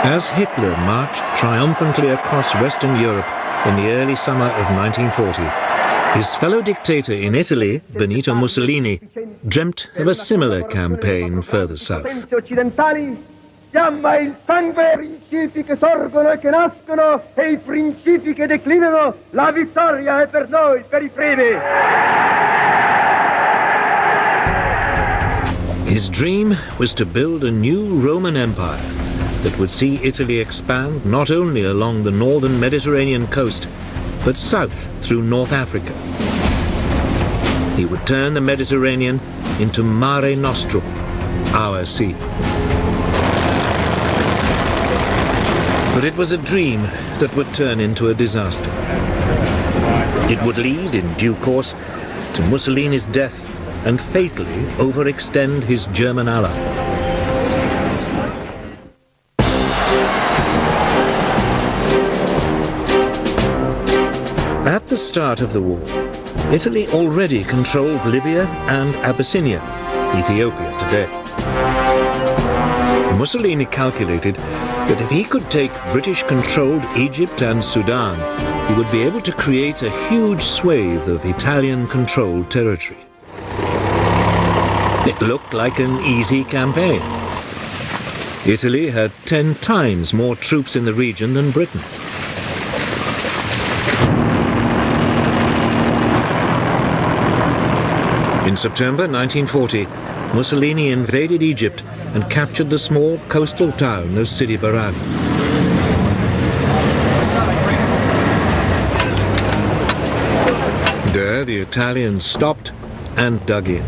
As Hitler marched triumphantly across Western Europe in the early summer of 1940, his fellow dictator in Italy, Benito Mussolini, dreamt of a similar campaign further south. Chiama il sangue i principi che sorgono e che nascono e i principi che declinano. La vittoria è per noi, per I primi. His dream was to build a new Roman Empire that would see Italy expand not only along the northern Mediterranean coast, but south through North Africa. He would turn the Mediterranean into Mare Nostrum, our sea. But it was a dream that would turn into a disaster. It would lead, in due course, to Mussolini's death and fatally overextend his German ally. At the start of the war, Italy already controlled Libya and Abyssinia, Ethiopia today. Mussolini calculated that if he could take British-controlled Egypt and Sudan, he would be able to create a huge swathe of Italian-controlled territory. It looked like an easy campaign. Italy had 10 times more troops in the region than Britain. In September 1940, Mussolini invaded Egypt and captured the small coastal town of Sidi Barrani. There, the Italians stopped and dug in.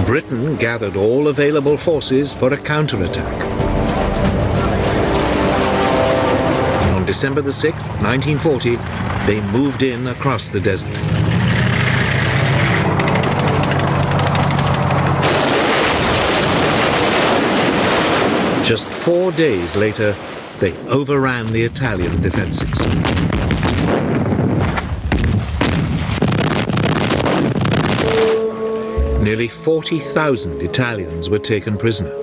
Britain gathered all available forces for a counterattack. On December the 6th, 1940, they moved in across the desert. Just 4 days later, they overran the Italian defenses. Nearly 40,000 Italians were taken prisoner.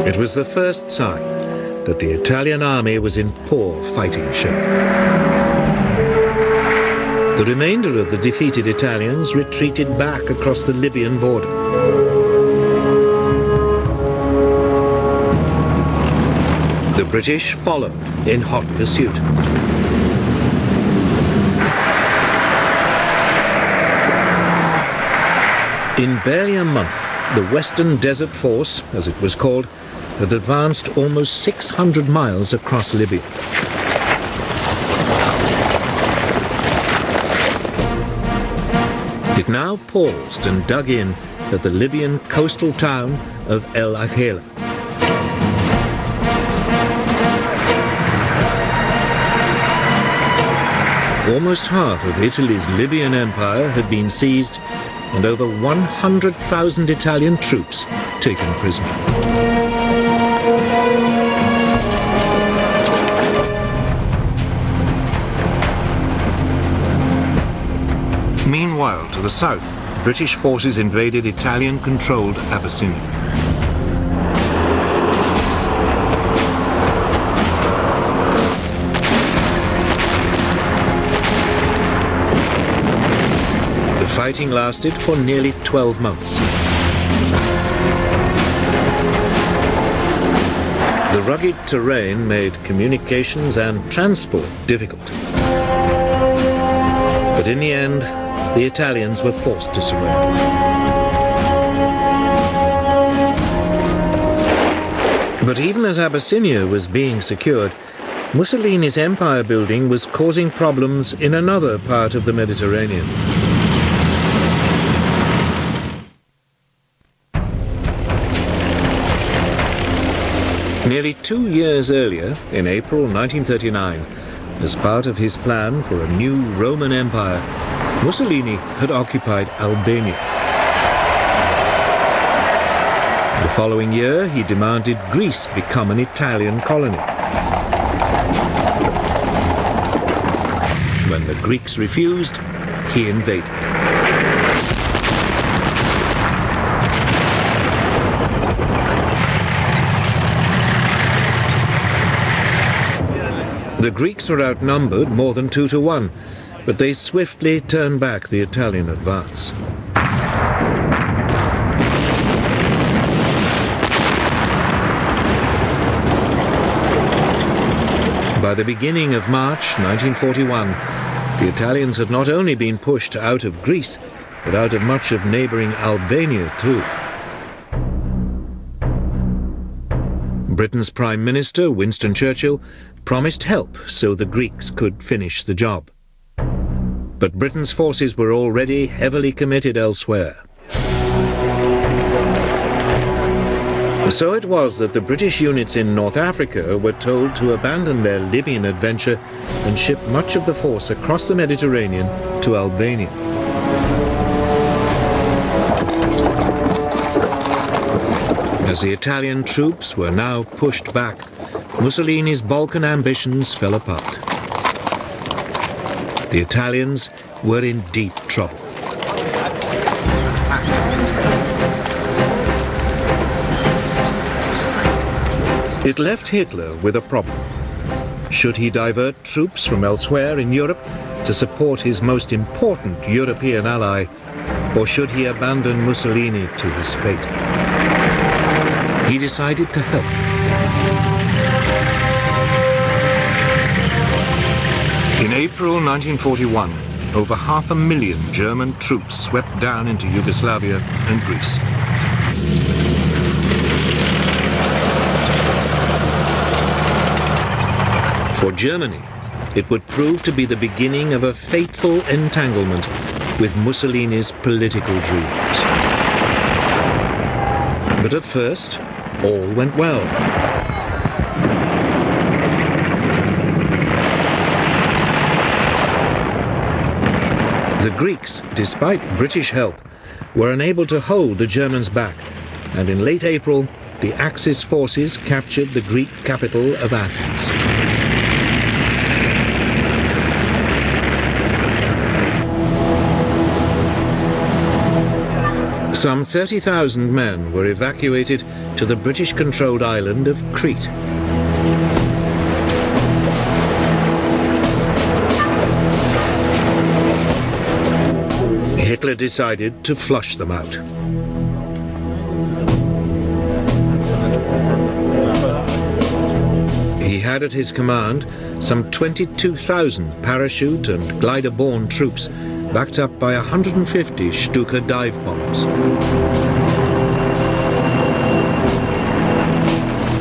It was the first sign that the Italian army was in poor fighting shape. The remainder of the defeated Italians retreated back across the Libyan border. The British followed in hot pursuit. In barely a month, the Western Desert Force, as it was called, had advanced almost 600 miles across Libya. It now paused and dug in at the Libyan coastal town of El Agheila. Almost half of Italy's Libyan empire had been seized and over 100,000 Italian troops taken prisoner. Meanwhile, to the south, British forces invaded Italian-controlled Abyssinia. The fighting lasted for nearly 12 months. The rugged terrain made communications and transport difficult. But in the end, the Italians were forced to surrender. But even as Abyssinia was being secured, Mussolini's empire building was causing problems in another part of the Mediterranean. Nearly 2 years earlier, in April 1939, as part of his plan for a new Roman Empire, Mussolini had occupied Albania. The following year, he demanded Greece become an Italian colony. When the Greeks refused, he invaded. The Greeks were outnumbered more than 2 to 1, but they swiftly turned back the Italian advance. By the beginning of March 1941, the Italians had not only been pushed out of Greece, but out of much of neighboring Albania too. Britain's Prime Minister, Winston Churchill, promised help so the Greeks could finish the job. But Britain's forces were already heavily committed elsewhere. So it was that the British units in North Africa were told to abandon their Libyan adventure and ship much of the force across the Mediterranean to Albania. As the Italian troops were now pushed back, Mussolini's Balkan ambitions fell apart. The Italians were in deep trouble. It left Hitler with a problem. Should he divert troops from elsewhere in Europe to support his most important European ally, or should he abandon Mussolini to his fate? He decided to help. In April 1941, over 500,000 German troops swept down into Yugoslavia and Greece. For Germany, it would prove to be the beginning of a fateful entanglement with Mussolini's political dreams. But at first, all went well. The Greeks, despite British help, were unable to hold the Germans back, and in late April, the Axis forces captured the Greek capital of Athens. Some 30,000 men were evacuated to the British-controlled island of Crete. Hitler decided to flush them out. He had at his command some 22,000 parachute and glider-borne troops, backed up by 150 Stuka dive bombers.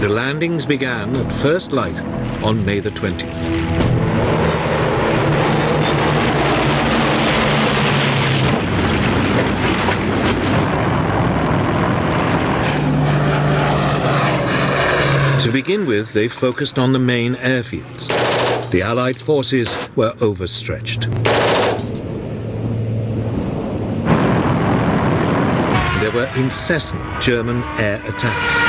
The landings began at first light on May the 20th. To begin with, they focused on the main airfields. The Allied forces were overstretched. There were incessant German air attacks.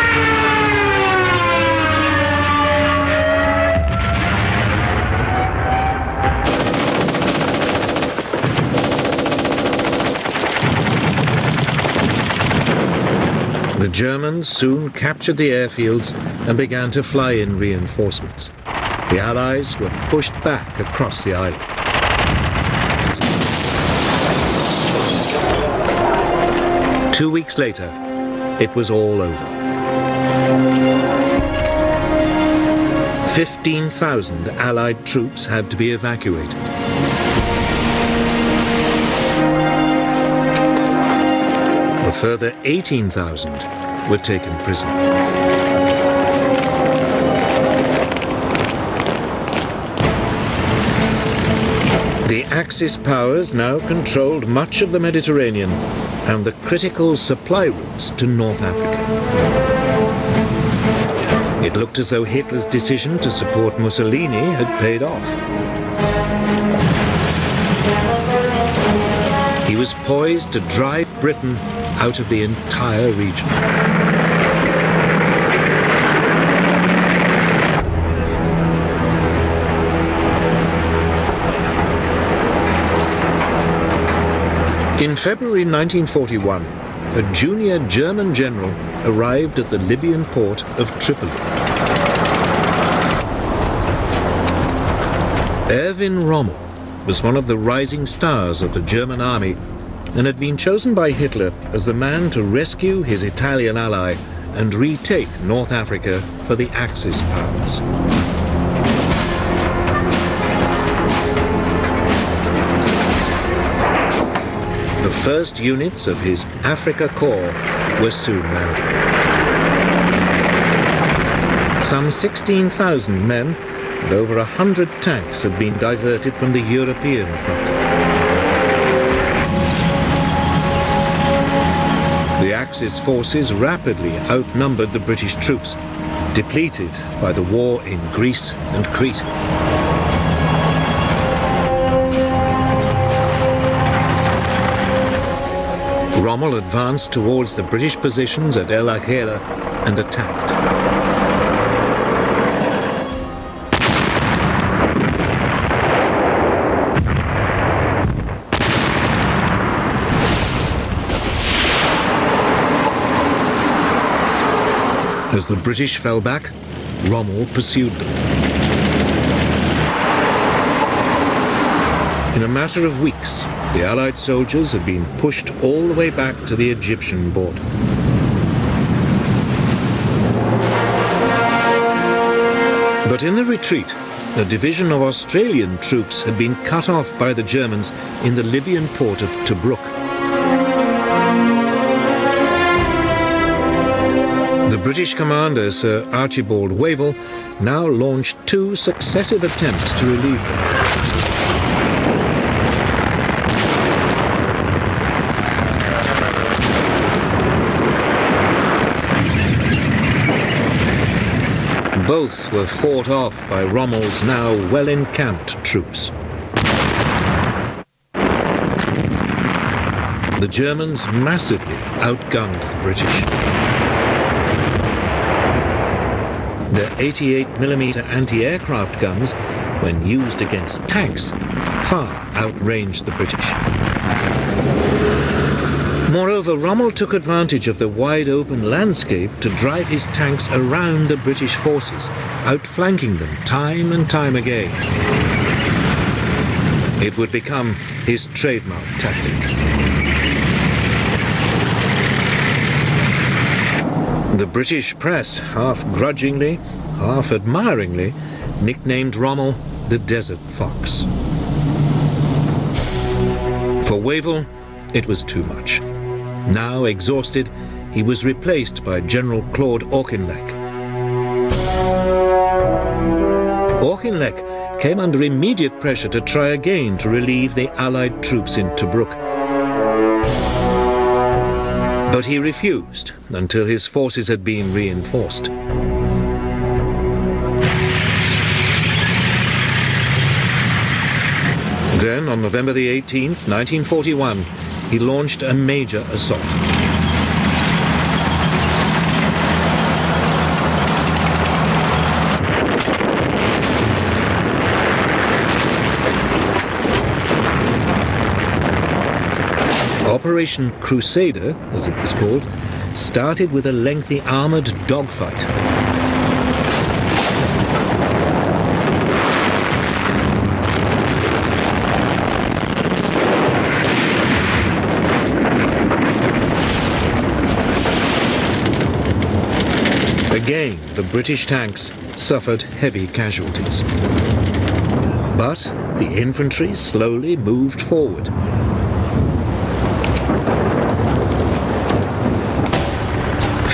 The Germans soon captured the airfields and began to fly in reinforcements. The Allies were pushed back across the island. Two weeks later, it was all over. 15,000 Allied troops had to be evacuated. A further 18,000 were taken prisoner. The Axis powers now controlled much of the Mediterranean and the critical supply routes to North Africa. It looked as though Hitler's decision to support Mussolini had paid off. He was poised to drive Britain out of the entire region. In February 1941, a junior German general arrived at the Libyan port of Tripoli. Erwin Rommel was one of the rising stars of the German army and had been chosen by Hitler as the man to rescue his Italian ally and retake North Africa for the Axis powers. The first units of his Africa Corps were soon landing. Some 16,000 men and over 100 tanks had been diverted from the European front. The Axis forces rapidly outnumbered the British troops, depleted by the war in Greece and Crete. Rommel advanced towards the British positions at El Agheila and attacked. As the British fell back, Rommel pursued them. In a matter of weeks, the Allied soldiers had been pushed all the way back to the Egyptian border. But in the retreat, a division of Australian troops had been cut off by the Germans in the Libyan port of Tobruk. The British commander, Sir Archibald Wavell, now launched 2 successive attempts to relieve them. Both were fought off by Rommel's now well-encamped troops. The Germans massively outgunned the British. Their 88mm anti-aircraft guns, when used against tanks, far outranged the British. Moreover, Rommel took advantage of the wide-open landscape to drive his tanks around the British forces, outflanking them time and time again. It would become his trademark tactic. The British press, half grudgingly, half admiringly, nicknamed Rommel the Desert Fox. For Wavell, it was too much. Now exhausted, he was replaced by General Claude Auchinleck. Auchinleck came under immediate pressure to try again to relieve the Allied troops in Tobruk. But he refused until his forces had been reinforced. Then, on November the 18th, 1941, he launched a major assault. Operation Crusader, as it was called, started with a lengthy armored dogfight. Again, the British tanks suffered heavy casualties. But the infantry slowly moved forward.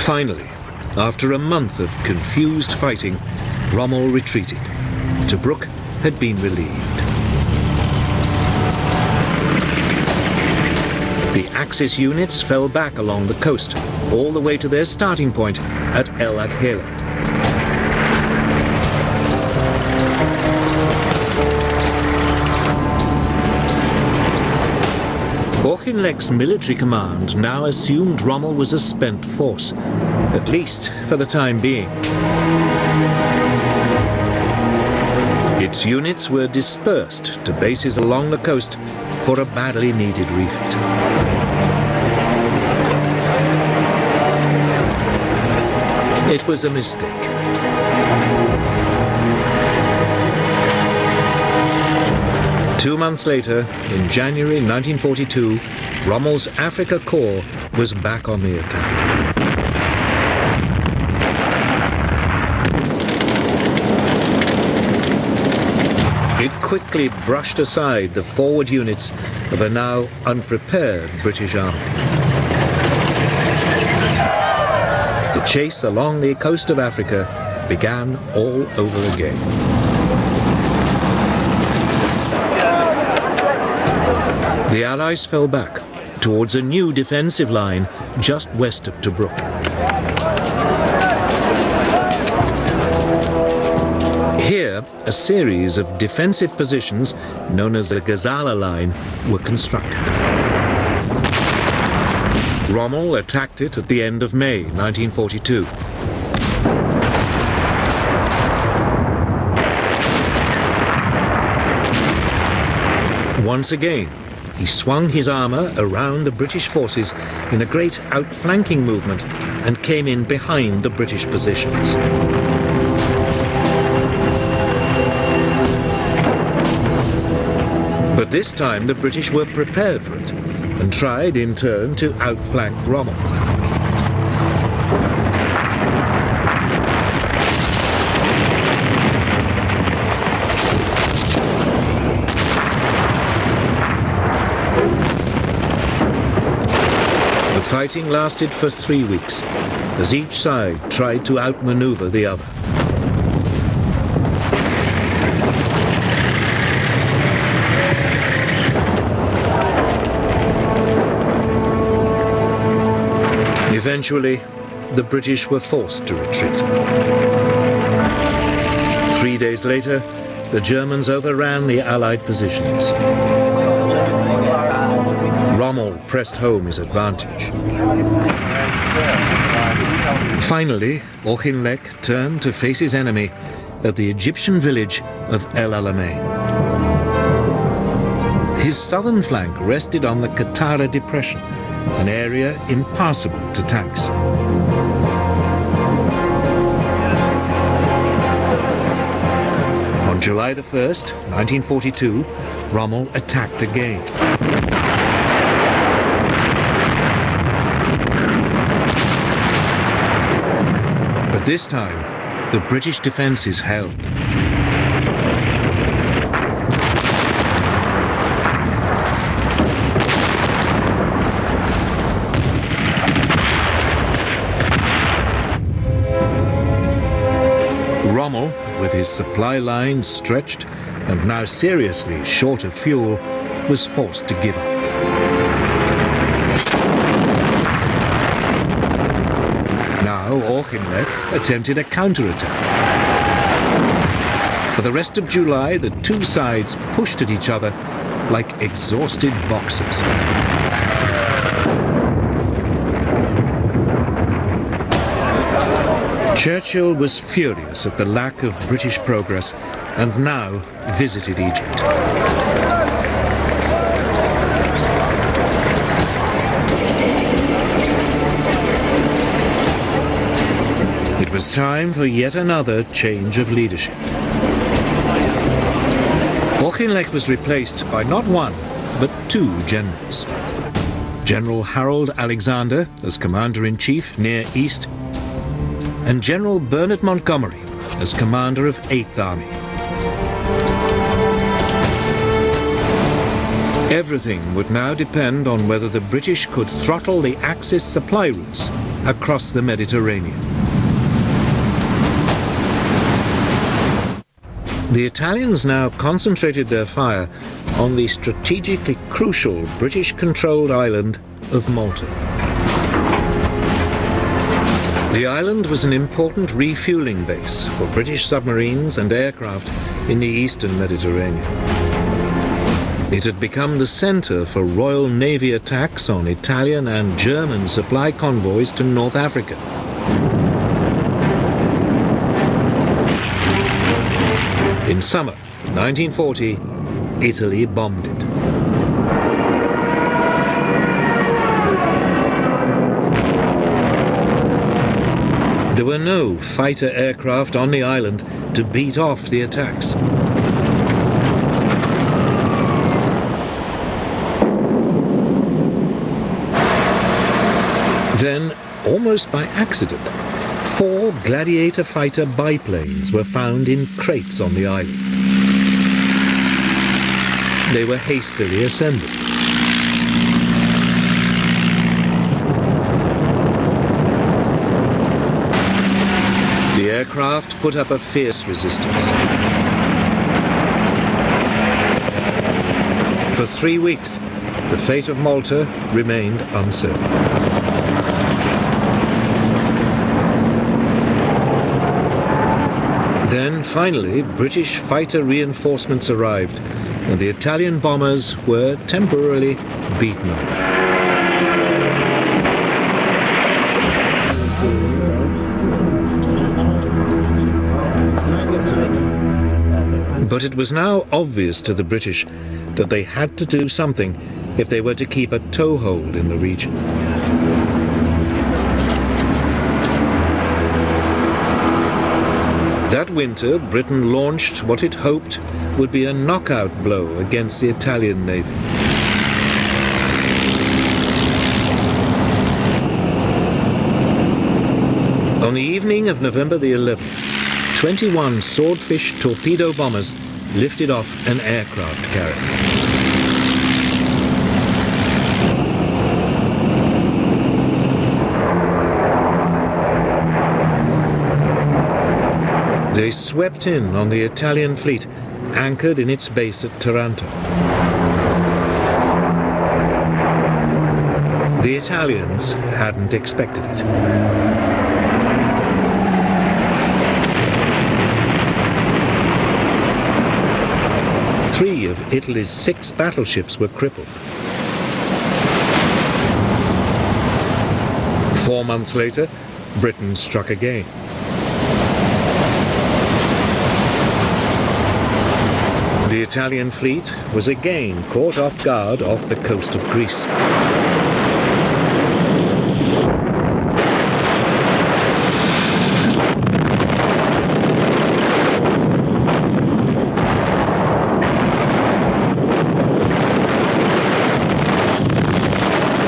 Finally, after a month of confused fighting, Rommel retreated. Tobruk had been relieved. The Axis units fell back along the coast, all the way to their starting point at El Agheila. Auchinleck's military command now assumed Rommel was a spent force, at least for the time being. It Its units were dispersed to bases along the coast for a badly needed refit. It was a mistake. Two months later, in January 1942, Rommel's Africa Corps was back on the attack. It quickly brushed aside the forward units of a now unprepared British army. The chase along the coast of Africa began all over again. The Allies fell back towards a new defensive line just west of Tobruk. Here, a series of defensive positions, known as the Gazala Line, were constructed. Rommel attacked it at the end of May 1942. Once again, he swung his armour around the British forces in a great outflanking movement and came in behind the British positions. But this time the British were prepared for it and tried in turn to outflank Rommel. The fighting lasted for 3 weeks as each side tried to outmaneuver the other. Eventually, the British were forced to retreat. 3 days later, the Germans overran the Allied positions. Rommel pressed home his advantage. Finally, Auchinleck turned to face his enemy at the Egyptian village of El Alamein. His southern flank rested on the Qattara Depression, an area impassable to tanks. On July the 1st, 1942, Rommel attacked again. But this time, the British defences held. Rommel, with his supply lines stretched and now seriously short of fuel, was forced to give up. Now Auchinleck attempted a counterattack. For the rest of July, the two sides pushed at each other like exhausted boxers. Churchill was furious at the lack of British progress and now visited Egypt. It was time for yet another change of leadership. Auchinleck was replaced by not one, but two generals. General Harold Alexander as Commander-in-Chief near East, and General Bernard Montgomery as commander of 8th Army. Everything would now depend on whether the British could throttle the Axis supply routes across the Mediterranean. The Italians now concentrated their fire on the strategically crucial British-controlled island of Malta. The island was an important refueling base for British submarines and aircraft in the eastern Mediterranean. It had become the center for Royal Navy attacks on Italian and German supply convoys to North Africa. In summer, 1940, Italy bombed it. There were no fighter aircraft on the island to beat off the attacks. Then, almost by accident, 4 Gladiator fighter biplanes were found in crates on the island. They were hastily assembled. The aircraft put up a fierce resistance. For 3 weeks, the fate of Malta remained uncertain. Then, finally, British fighter reinforcements arrived, and the Italian bombers were temporarily beaten off. But it was now obvious to the British that they had to do something if they were to keep a toehold in the region. That winter, Britain launched what it hoped would be a knockout blow against the Italian Navy. On the evening of November the 11th, 21 Swordfish torpedo bombers lifted off an aircraft carrier. They swept in on the Italian fleet, anchored in its base at Taranto. The Italians hadn't expected it. Three of Italy's 6 battleships were crippled. 4 months later, Britain struck again. The Italian fleet was again caught off guard off the coast of Greece.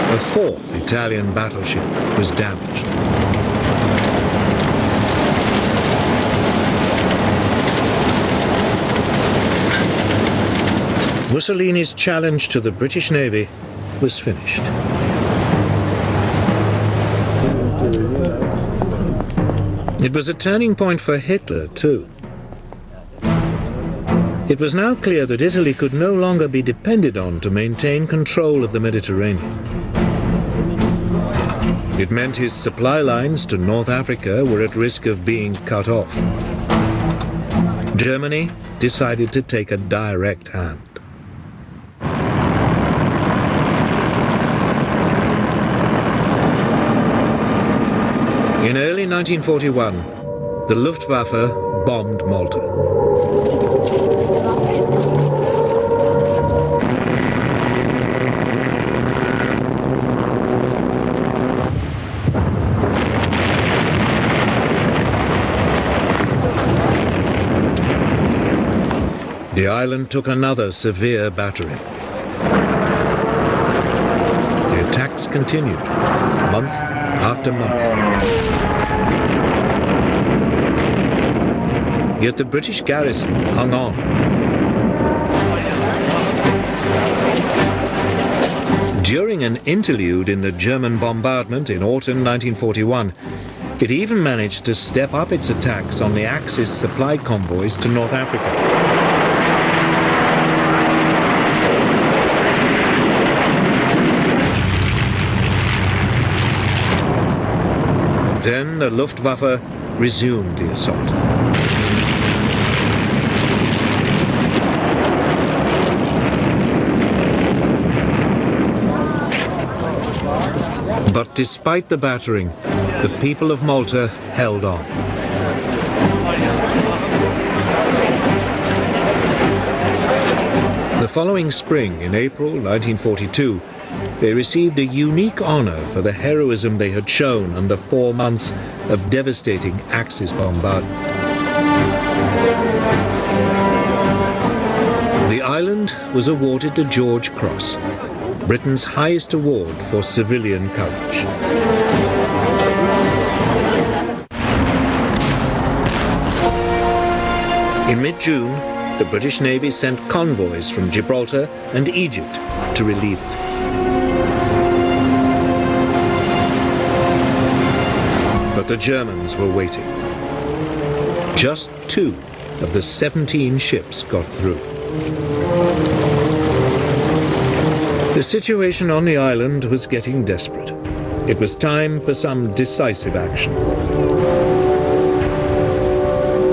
A 4th Italian battleship was damaged. Mussolini's challenge to the British Navy was finished. It was a turning point for Hitler, too. It was now clear that Italy could no longer be depended on to maintain control of the Mediterranean. It meant his supply lines to North Africa were at risk of being cut off. Germany decided to take a direct hand. In early 1941, the Luftwaffe bombed Malta. The island took another severe battering. The attacks continued, month after month. Yet the British garrison hung on. During an interlude in the German bombardment in autumn 1941, it even managed to step up its attacks on the Axis supply convoys to North Africa. Then the Luftwaffe resumed the assault. But despite the battering, the people of Malta held on. following spring, in April 1942, they received a unique honor for the heroism they had shown under 4 months of devastating Axis bombardment. The island was awarded the George Cross, Britain's highest award for civilian courage. In mid-June, the British Navy sent convoys from Gibraltar and Egypt to relieve it. But the Germans were waiting. Just 2 of the 17 ships got through. The situation on the island was getting desperate. It was time for some decisive action.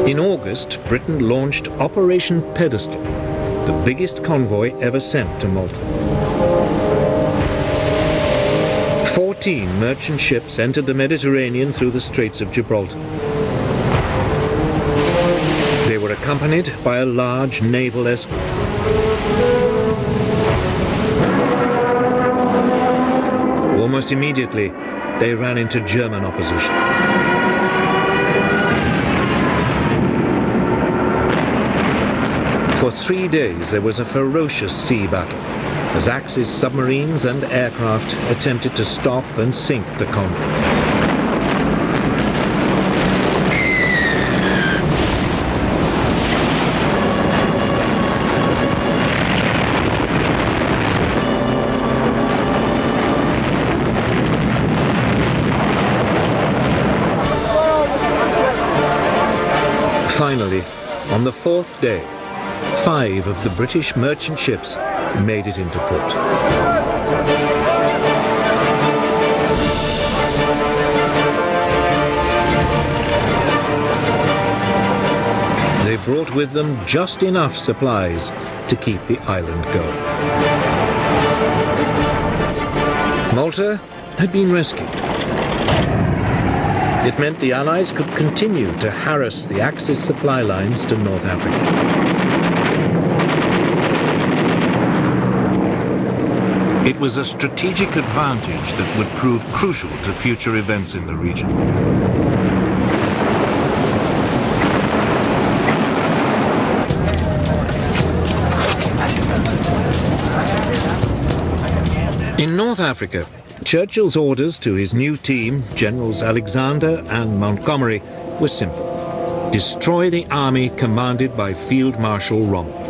In August, Britain launched Operation Pedestal, the biggest convoy ever sent to Malta. 14 merchant ships entered the Mediterranean through the Straits of Gibraltar. They were accompanied by a large naval escort. Almost immediately, they ran into German opposition. For 3 days, there was a ferocious sea battle as Axis submarines and aircraft attempted to stop and sink the convoy. Finally, on the 4th day, 5 of the British merchant ships made it into port. They brought with them just enough supplies to keep the island going. Malta had been rescued. It meant the Allies could continue to harass the Axis supply lines to North Africa. It was a strategic advantage that would prove crucial to future events in the region. In North Africa, Churchill's orders to his new team, Generals Alexander and Montgomery, were simple: destroy the army commanded by Field Marshal Rommel.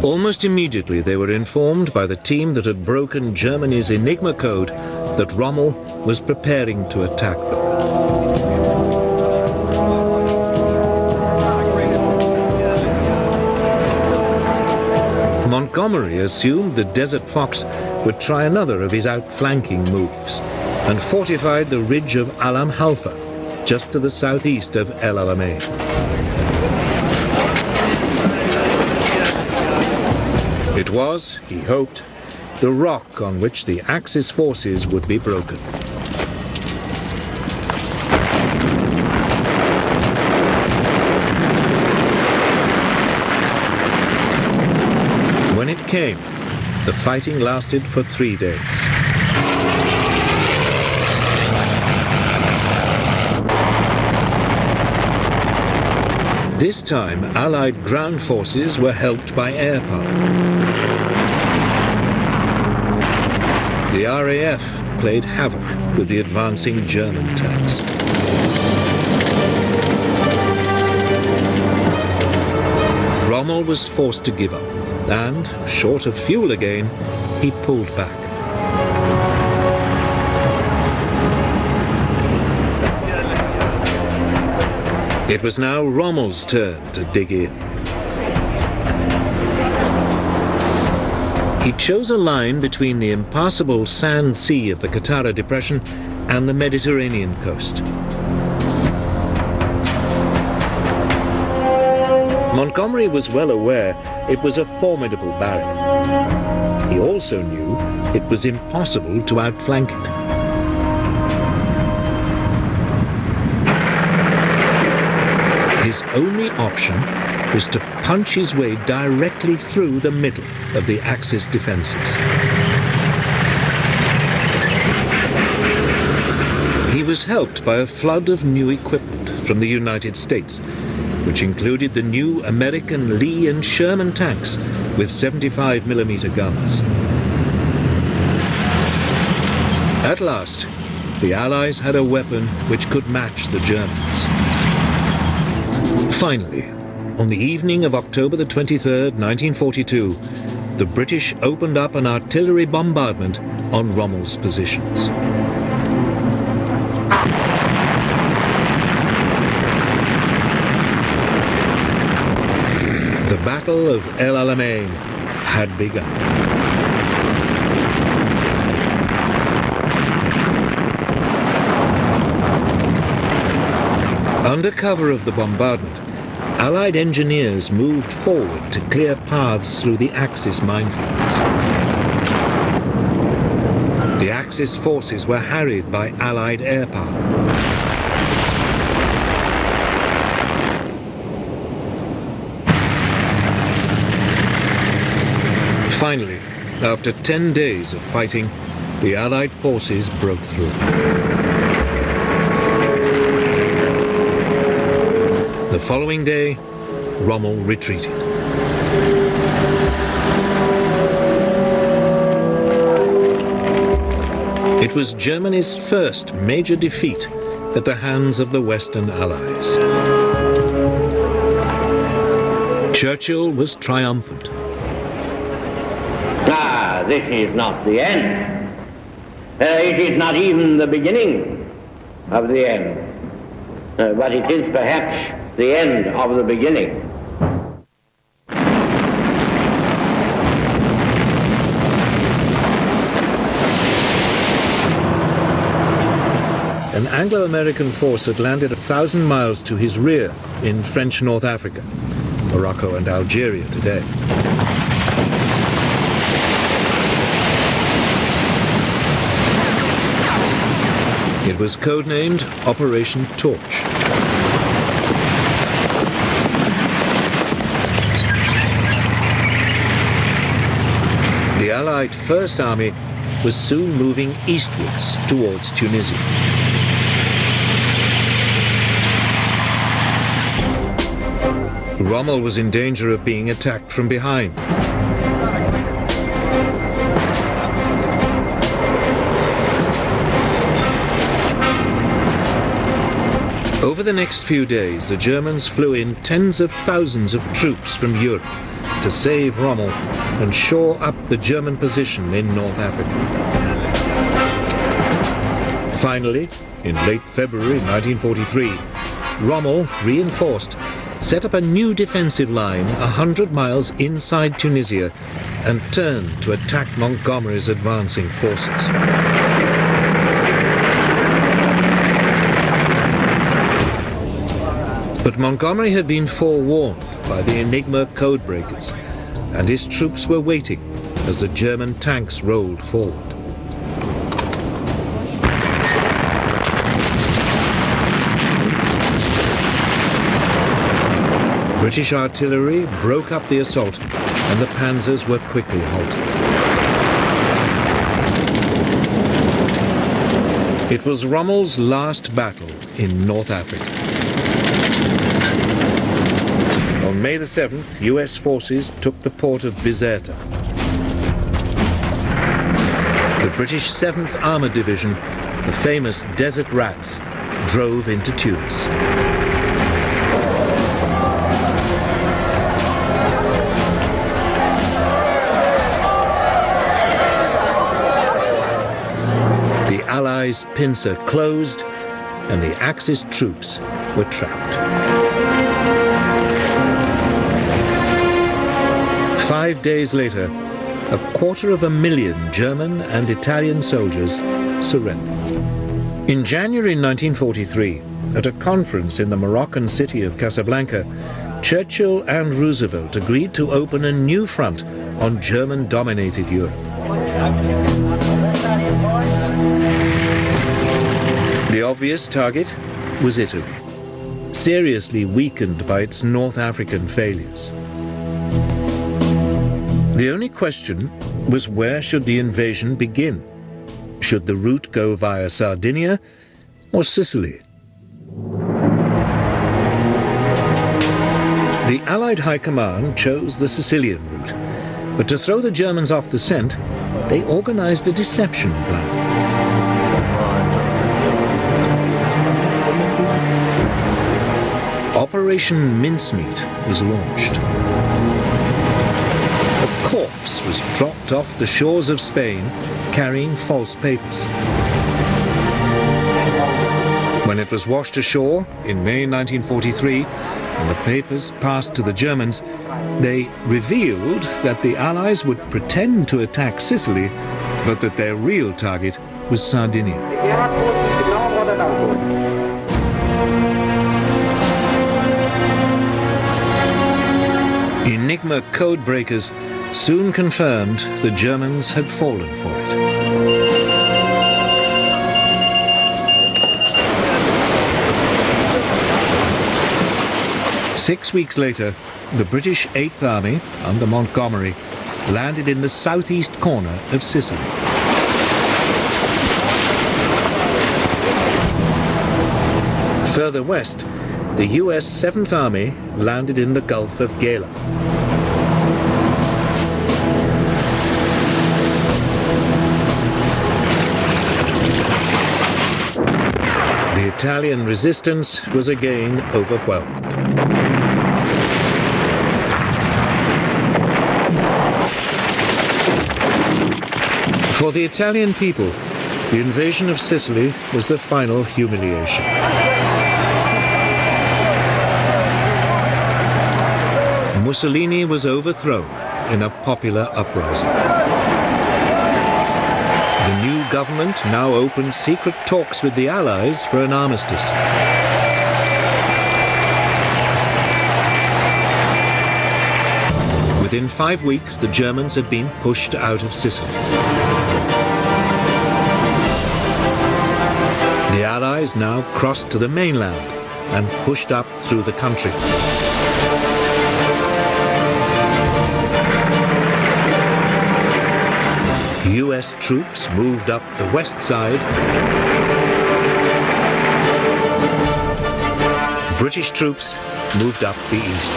Almost immediately, they were informed by the team that had broken Germany's Enigma code that Rommel was preparing to attack them. Montgomery assumed the Desert Fox would try another of his outflanking moves and fortified the ridge of Alam Halfa, just to the southeast of El Alamein. It was, he hoped, the rock on which the Axis forces would be broken. When it came, the fighting lasted for 3 days. This time, Allied ground forces were helped by air power. The RAF played havoc with the advancing German tanks. Rommel was forced to give up, and, short of fuel again, he pulled back. It was now Rommel's turn to dig in. He chose a line between the impassable sand sea of the Qattara Depression and the Mediterranean coast. Montgomery was well aware it was a formidable barrier. He also knew it was impossible to outflank it. his only option was to punch his way directly through the middle of the Axis defenses. He was helped by a flood of new equipment from the United States, which included the new American Lee and Sherman tanks with 75mm guns. At last, the Allies had a weapon which could match the Germans. Finally, on the evening of October the 23rd, 1942, the British opened up an artillery bombardment on Rommel's positions. The Battle of El Alamein had begun. Under cover of the bombardment, Allied engineers moved forward to clear paths through the Axis minefields. The Axis forces were harried by Allied air power. Finally, after 10 days of fighting, the Allied forces broke through. The following day, Rommel retreated. It was Germany's first major defeat at the hands of the Western Allies. Churchill was triumphant. This is not the end. It is not even the beginning of the end. But it is perhaps the end of the beginning. An Anglo-American force had landed 1,000 miles to his rear in French North Africa, Morocco and Algeria today. It was codenamed Operation Torch. The Allied First Army was soon moving eastwards towards Tunisia. Rommel was in danger of being attacked from behind. Over the next few days, the Germans flew in tens of thousands of troops from Europe to save Rommel and shore up the German position in North Africa. Finally, in late February 1943, Rommel, reinforced, set up a new defensive line 100 miles inside Tunisia and turned to attack Montgomery's advancing forces. But Montgomery had been forewarned by the Enigma codebreakers, and his troops were waiting as the German tanks rolled forward. British artillery broke up the assault, and the panzers were quickly halted. It was Rommel's last battle in North Africa. On May the 7th, US forces took the port of Bizerta. The British 7th Armoured Division, the famous Desert Rats, drove into Tunis. The Allies' pincer closed, and the Axis troops were trapped. 5 days later, 250,000 German and Italian soldiers surrendered. In January 1943, at a conference in the Moroccan city of Casablanca, Churchill and Roosevelt agreed to open a new front on German-dominated Europe. The obvious target was Italy. seriously weakened by its North African failures. The only question was, where should the invasion begin? Should the route go via Sardinia or Sicily? The Allied High Command chose the Sicilian route, but to throw the Germans off the scent, they organized a deception plan. Operation Mincemeat was launched. A corpse was dropped off the shores of Spain carrying false papers. When it was washed ashore in May 1943 and the papers passed to the Germans, they revealed that the Allies would pretend to attack Sicily, but that their real target was Sardinia. Enigma code breakers soon confirmed the Germans had fallen for it. Six weeks later, the British 8th Army, under Montgomery, landed in the southeast corner of Sicily. Further west, the US 7th Army landed in the Gulf of Gela. The Italian resistance was again overwhelmed. For the Italian people, the invasion of Sicily was the final humiliation. Mussolini was overthrown in a popular uprising. The new government now opened secret talks with the Allies for an armistice. Within 5 weeks, the Germans had been pushed out of Sicily. The Allies now crossed to the mainland and pushed up through the country. US troops moved up the west side. British troops moved up the east.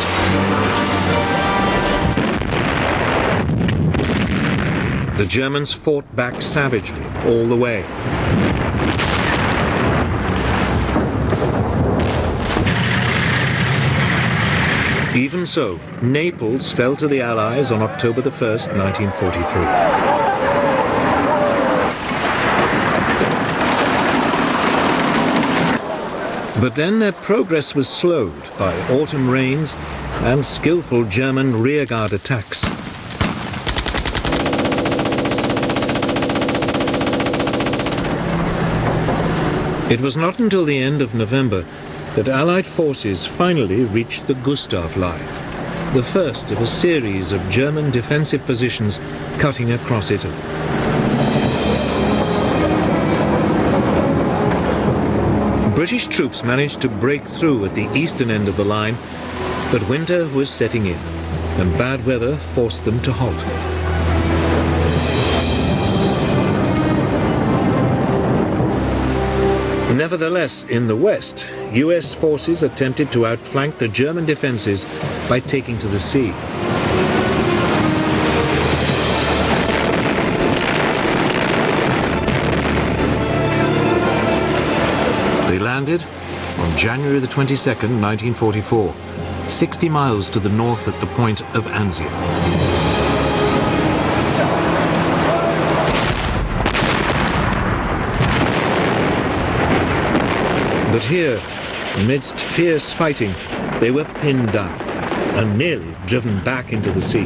The Germans fought back savagely all the way. Even so, Naples fell to the Allies on October the 1st, 1943. But then their progress was slowed by autumn rains and skillful German rearguard attacks. It was not until the end of November that Allied forces finally reached the Gustav Line, the first of a series of German defensive positions cutting across Italy. British troops managed to break through at the eastern end of the line, but winter was setting in, and bad weather forced them to halt. Nevertheless, in the west, US forces attempted to outflank the German defenses by taking to the sea. They landed on January the 22nd, 1944, 60 miles to the north at the point of Anzio. But here, amidst fierce fighting, they were pinned down and nearly driven back into the sea.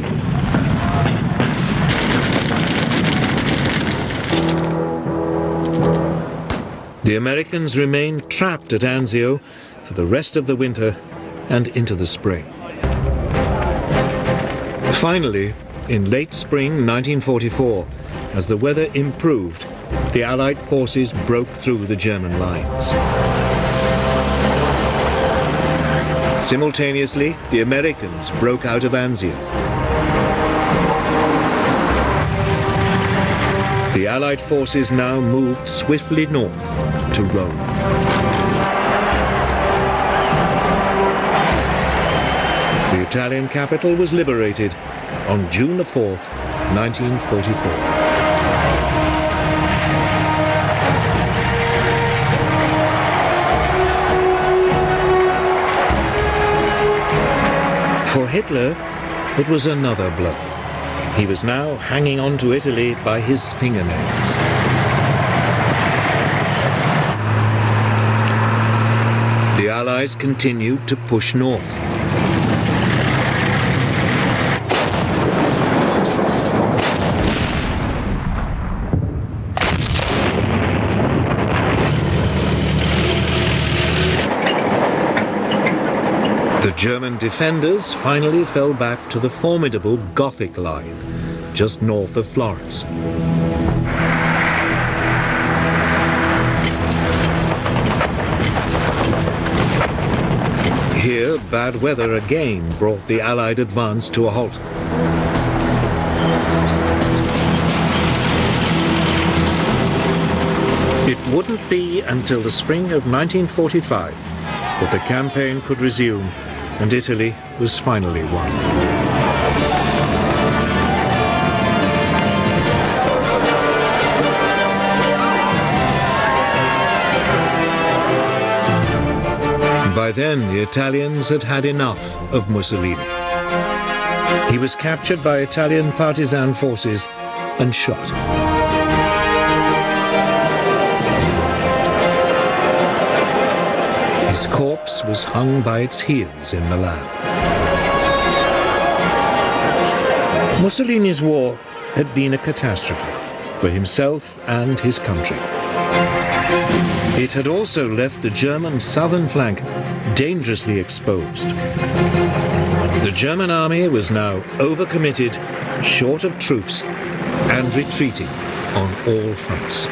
The Americans remained trapped at Anzio for the rest of the winter and into the spring. Finally, in late spring 1944, as the weather improved, the Allied forces broke through the German lines. Simultaneously, the Americans broke out of Anzio. The Allied forces now moved swiftly north to Rome. The Italian capital was liberated on June the 4th, 1944. For Hitler, it was another blow. He was now hanging on to Italy by his fingernails. The Allies continued to push north. The German defenders finally fell back to the formidable Gothic line, just north of Florence. Here, bad weather again brought the Allied advance to a halt. It wouldn't be until the spring of 1945 that the campaign could resume and Italy was finally won. By then, the Italians had had enough of Mussolini. He was captured by Italian partisan forces and shot. His corpse was hung by its heels in Milan. Mussolini's war had been a catastrophe for himself and his country. It had also left the German southern flank dangerously exposed. The German army was now overcommitted, short of troops, and retreating on all fronts.